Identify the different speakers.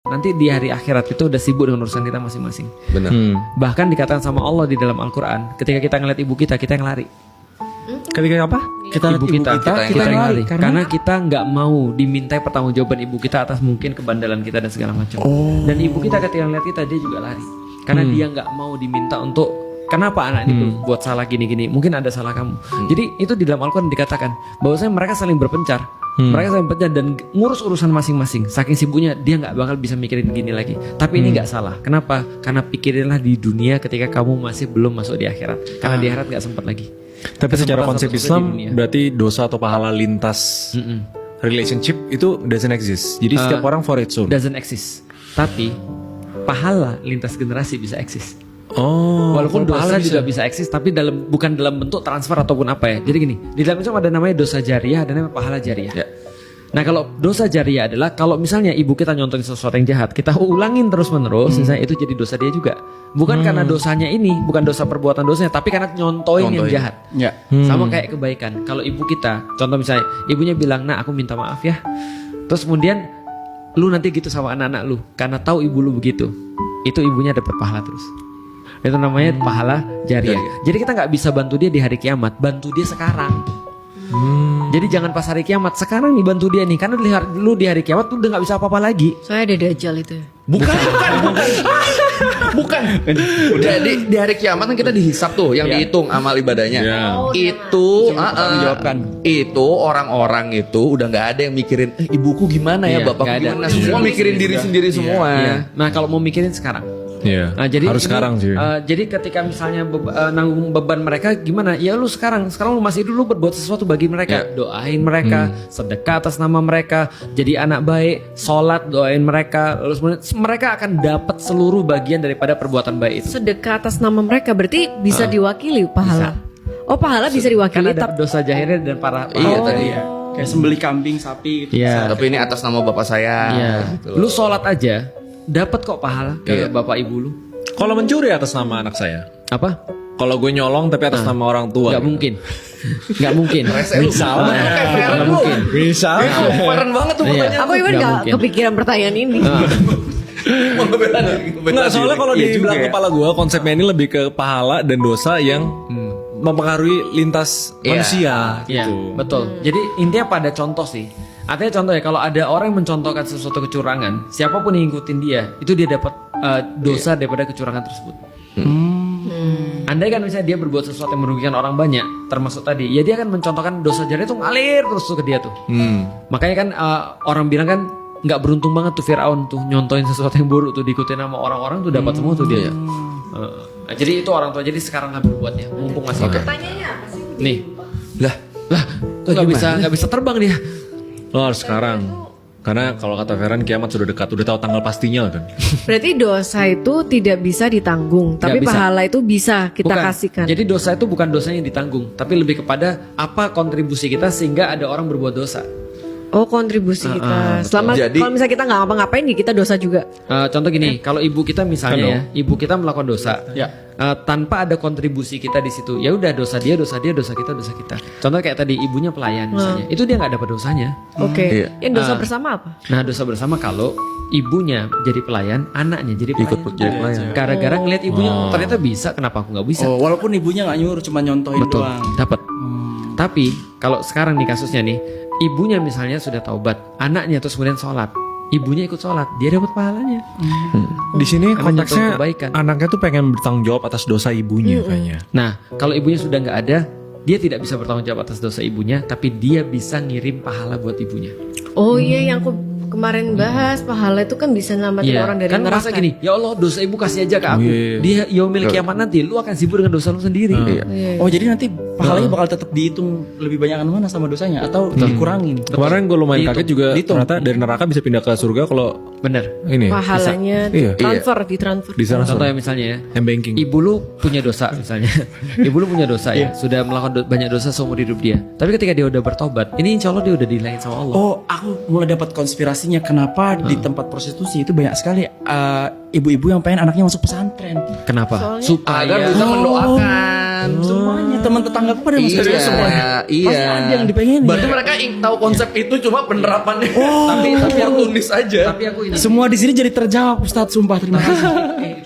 Speaker 1: nanti di hari akhirat itu udah sibuk dengan urusan kita masing-masing.
Speaker 2: Benar.
Speaker 1: Bahkan dikatakan sama Allah di dalam Al-Quran, ketika kita ngeliat ibu kita yang lari.
Speaker 3: Ketika apa?
Speaker 1: Kita ibu kita yang lari.
Speaker 3: Karena
Speaker 1: Karena kita nggak mau dimintai pertanggungjawaban ibu kita atas mungkin kebandalan kita dan segala macam. Dan ibu kita ketika ngeliat kita, dia juga lari. Karena dia nggak mau diminta untuk kenapa anak ini buat salah gini-gini. Mungkin ada salah kamu. Jadi itu di dalam Al-Quran dikatakan bahwasanya mereka saling berpencar. Mereka saling berpencar dan ngurus urusan masing-masing. Saking sibuknya dia nggak bakal bisa mikirin gini lagi. Tapi ini nggak salah. Kenapa? Karena pikirinlah di dunia ketika kamu masih belum masuk di akhirat. Karena di akhirat nggak sempat lagi.
Speaker 3: Tapi secara konsep
Speaker 1: satu-satunya
Speaker 3: Islam
Speaker 1: di dunia.
Speaker 3: berarti dosa atau pahala lintas relationship itu doesn't exist. Jadi setiap orang for its own.
Speaker 1: Doesn't exist. Tapi pahala lintas generasi bisa eksis.
Speaker 3: Oh,
Speaker 1: Walaupun
Speaker 3: kalau
Speaker 1: dosa
Speaker 3: pahala
Speaker 1: juga bisa eksis, tapi bukan dalam bentuk transfer ataupun apa ya. Jadi gini, di dalam Islam ada namanya dosa jariah, ada namanya pahala jariah.
Speaker 2: Ya.
Speaker 1: Nah kalau dosa jariah adalah kalau misalnya ibu kita nyontohin sesuatu yang jahat, kita ulangin terus menerus, misalnya itu jadi dosa dia juga. Bukan karena dosanya ini, bukan dosa perbuatan dosanya, tapi karena nyontohin yang jahat.
Speaker 2: Ya.
Speaker 1: Sama kayak kebaikan. Kalau ibu kita, contoh misalnya ibunya bilang, "Nah, aku minta maaf ya." Terus kemudian lu nanti gitu sama anak-anak lu karena tahu ibu lu begitu. Itu ibunya dapat pahala terus. Itu namanya pahala jariah. Jadi kita nggak bisa bantu dia di hari kiamat, bantu dia sekarang. Jadi jangan pas hari kiamat, sekarang nih bantu dia nih. Karena lu di hari kiamat lu udah nggak bisa apa-apa lagi.
Speaker 4: Soalnya ada Dajjal itu ya.
Speaker 2: Bukan. Udah di hari kiamat kan kita dihisap tuh, yang dihitung amal ibadahnya. Itu itu orang-orang itu udah nggak ada yang mikirin ibuku gimana ya,
Speaker 1: Iya,
Speaker 2: bapakku
Speaker 1: nggak ada.
Speaker 2: gimana. Semua mikirin diri sendiri semua.
Speaker 1: Iya. Nah kalau mau mikirin sekarang.
Speaker 3: Iya.
Speaker 1: Nah, jadi
Speaker 3: harus
Speaker 1: ini,
Speaker 3: sekarang sih.
Speaker 1: Jadi ketika misalnya nanggung beban mereka gimana? Ya lu sekarang lu masih dulu berbuat sesuatu bagi mereka, doain mereka, sedekah atas nama mereka, jadi anak baik, sholat doain mereka, lalu mereka akan dapat seluruh bagian daripada perbuatan baik itu.
Speaker 4: Sedekah atas nama mereka berarti bisa diwakili pahala. Oh pahala bisa diwakili.
Speaker 1: Karena ada dosa jahirnya dan para
Speaker 2: Iya tadi ya.
Speaker 5: Kayak sembeli kambing, sapi gitu.
Speaker 1: Iya.
Speaker 2: Tapi ini atas nama bapak saya.
Speaker 1: Iya.
Speaker 2: Gitu.
Speaker 1: Lu sholat aja dapat kok pahala ke bapak ibu lu.
Speaker 3: Kalau mencuri atas nama anak saya,
Speaker 1: Apa?
Speaker 3: kalau gue nyolong tapi atas nama orang tua,
Speaker 1: Gak mungkin. Gak mungkin.
Speaker 3: Misalnya,
Speaker 1: Gak mungkin.
Speaker 3: bisa.
Speaker 2: Keren banget tuh
Speaker 1: Iya.
Speaker 2: pertanyaan.
Speaker 4: Aku even
Speaker 1: Nggak
Speaker 4: gak
Speaker 1: mungkin.
Speaker 4: kepikiran pertanyaan ini.
Speaker 3: Nggak, soalnya kalau di belakang kepala gue konsepnya ini lebih ke pahala dan dosa yang mempengaruhi lintas manusia
Speaker 1: Iya,
Speaker 3: gitu.
Speaker 1: betul. Jadi intinya pada contoh sih. Artinya contoh ya, kalau ada orang yang mencontohkan sesuatu kecurangan, siapapun yang ngikutin dia, itu dia dapat dosa daripada kecurangan tersebut. Andai kan misalnya dia berbuat sesuatu yang merugikan orang banyak, termasuk tadi, ya dia akan mencontohkan dosa jariah itu ngalir terus tuh ke dia tuh. Makanya kan orang bilang kan nggak beruntung banget tuh Firaun tuh nyontohin sesuatu yang buruk tuh, diikutin sama orang-orang tuh dapat semua tuh dia. Nah, jadi itu orang tua, jadi sekarang lah berbuatnya, mumpung masih ada.
Speaker 4: Pertanyaannya apa sih?
Speaker 1: Nih,
Speaker 2: Lah,
Speaker 1: tuh nggak bisa terbang dia.
Speaker 3: Lo harus sekarang. Karena kalau kata Feran kiamat sudah dekat, udah tahu tanggal pastinya lah kan.
Speaker 4: Berarti dosa itu tidak bisa ditanggung, tapi
Speaker 1: bisa.
Speaker 4: pahala itu bisa kita
Speaker 1: Bukan.
Speaker 4: kasihkan.
Speaker 1: Jadi dosa itu bukan dosanya yang ditanggung, tapi lebih kepada apa kontribusi kita sehingga ada orang berbuat dosa.
Speaker 4: Oh kontribusi kita. Selama
Speaker 2: Jadi-
Speaker 4: kalau misalnya kita nggak ngapa-ngapain ya kita dosa juga.
Speaker 1: Contoh gini, kalau ibu kita misalnya ya, ibu kita melakukan dosa,
Speaker 5: Ya.
Speaker 1: tanpa ada kontribusi kita di situ, ya udah dosa dia, dosa kita, dosa kita. Contoh kayak tadi ibunya pelayan misalnya, itu dia nggak dapat dosanya.
Speaker 4: Oke.
Speaker 2: Iya.
Speaker 4: Yang dosa bersama apa?
Speaker 1: Nah dosa bersama kalau ibunya jadi pelayan, anaknya jadi pelayan.
Speaker 2: ikut jadi pelayan.
Speaker 1: Gara-gara ngeliat ibunya ternyata bisa, kenapa aku nggak bisa?
Speaker 5: Oh, walaupun ibunya nggak nyuruh, cuma nyontohin
Speaker 1: Betul,
Speaker 5: doang.
Speaker 1: dapat. Tapi kalau sekarang nih kasusnya nih, ibunya misalnya sudah taubat, anaknya terus kemudian sholat, ibunya ikut sholat, dia dapat pahalanya.
Speaker 3: Di sini
Speaker 1: Karena
Speaker 3: konteksnya
Speaker 1: nyontohin kebaikan.
Speaker 3: anaknya tuh pengen bertanggung jawab atas dosa ibunya kayaknya.
Speaker 1: Nah, kalau ibunya sudah nggak ada, dia tidak bisa bertanggung jawab atas dosa ibunya, tapi dia bisa ngirim pahala buat ibunya.
Speaker 4: Oh iya yang aku kemarin bahas pahala itu kan bisa nyelamatin orang dari
Speaker 1: kan
Speaker 4: neraka.
Speaker 1: merasa gini, ya Allah dosa ibu kasih aja ke aku. Dia yaumil kiamat nanti, lu akan sibuk dengan dosa lu sendiri.
Speaker 5: Oh, jadi nanti pahalanya bakal tetap dihitung lebih banyak mana sama dosanya atau dikurangin?
Speaker 3: Kemarin gue lumayan
Speaker 1: Dihitung.
Speaker 3: kaget juga
Speaker 5: Dihitung.
Speaker 3: ternyata dari neraka bisa pindah ke surga kalau
Speaker 1: Bener.
Speaker 3: ini
Speaker 4: Pahalanya
Speaker 3: Iya.
Speaker 4: ditransfer.
Speaker 3: di sana
Speaker 1: Contohnya misalnya ya,
Speaker 3: M-banking.
Speaker 1: ibu lu punya dosa misalnya. Ibu lu punya dosa ya, sudah melakukan banyak dosa seumur hidup dia. Tapi ketika dia udah bertobat, ini insya Allah dia udah dilain sama Allah.
Speaker 5: Oh, aku mulai dapat konspirasinya kenapa di tempat prostitusi itu banyak sekali ibu-ibu yang pengen anaknya masuk pesantren.
Speaker 1: Kenapa?
Speaker 4: Soalnya-
Speaker 1: Supaya
Speaker 2: Agar bisa mendoakan.
Speaker 5: Semuanya teman-teman tetanggaku pada masuk
Speaker 2: Iya,
Speaker 5: besok lagi.
Speaker 2: iya.
Speaker 5: Pasti ada yang dipengenin.
Speaker 2: Berarti mereka tahu konsep itu cuma penerapannya. Tapi aku tulis aja.
Speaker 1: Tapi aku ini
Speaker 5: Semua di sini jadi terjawab Ustadz, sumpah terima kasih.